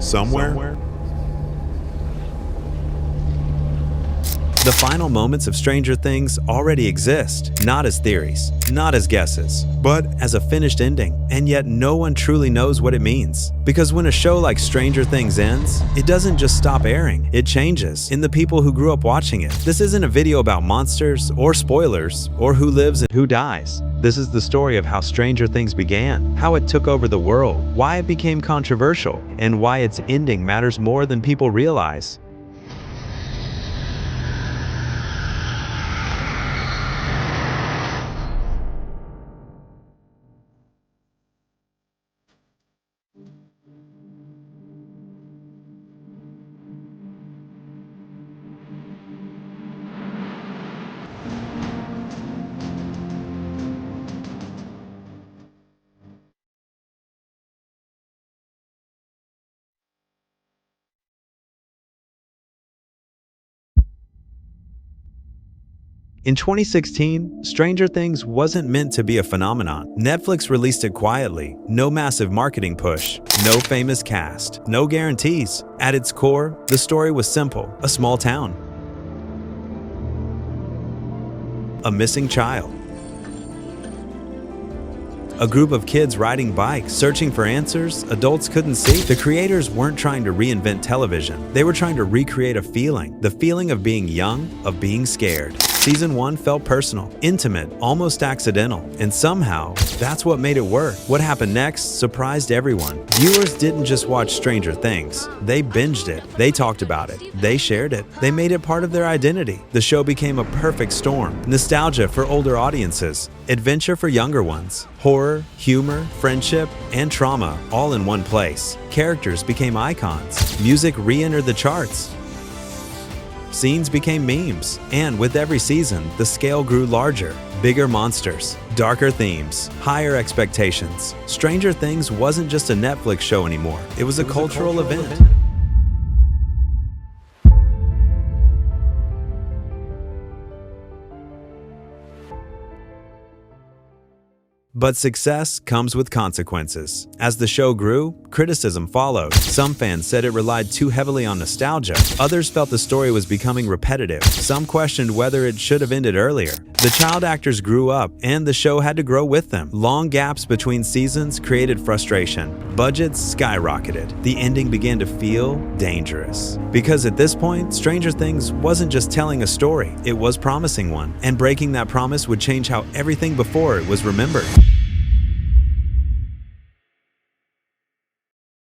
somewhere. The final moments of Stranger Things already exist, not as theories, not as guesses, but as a finished ending, and yet no one truly knows what it means. Because when a show like Stranger Things ends, it doesn't just stop airing, it changes in the people who grew up watching it. This isn't a video about monsters, or spoilers, or who lives and who dies. This is the story of how Stranger Things began, how it took over the world, why it became controversial, and why its ending matters more than people realize. In 2016, Stranger Things wasn't meant to be a phenomenon. Netflix released it quietly, no massive marketing push, no famous cast, no guarantees. At its core, the story was simple: a small town, a missing child, a group of kids riding bikes, searching for answers adults couldn't see. The creators weren't trying to reinvent television. They were trying to recreate a feeling, the feeling of being young, of being scared. Season 1 felt personal, intimate, almost accidental, and somehow, that's what made it work. What happened next surprised everyone. Viewers didn't just watch Stranger Things. They binged it. They talked about it. They shared it. They made it part of their identity. The show became a perfect storm. Nostalgia for older audiences, adventure for younger ones, horror, humor, friendship, and trauma all in one place. Characters became icons. Music re-entered the charts. Scenes became memes, and with every season, the scale grew larger. Bigger monsters, darker themes, higher expectations. Stranger Things wasn't just a Netflix show anymore. It was a cultural event. But success comes with consequences. As the show grew, criticism followed. Some fans said it relied too heavily on nostalgia. Others felt the story was becoming repetitive. Some questioned whether it should have ended earlier. The child actors grew up, and the show had to grow with them. Long gaps between seasons created frustration. Budgets skyrocketed. The ending began to feel dangerous. Because at this point, Stranger Things wasn't just telling a story, it was promising one. And breaking that promise would change how everything before it was remembered.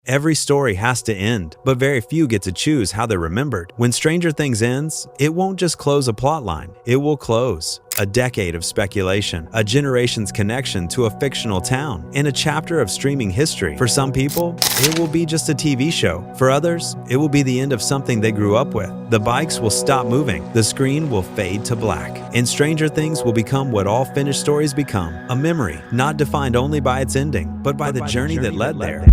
Every story has to end, but very few get to choose how they're remembered. When Stranger Things ends, it won't just close a plotline, it will close a decade of speculation, a generation's connection to a fictional town, and a chapter of streaming history. For some people, it will be just a TV show. For others, it will be the end of something they grew up with. The bikes will stop moving, the screen will fade to black, and Stranger Things will become what all finished stories become: a memory, not defined only by its ending, but by the journey that led there.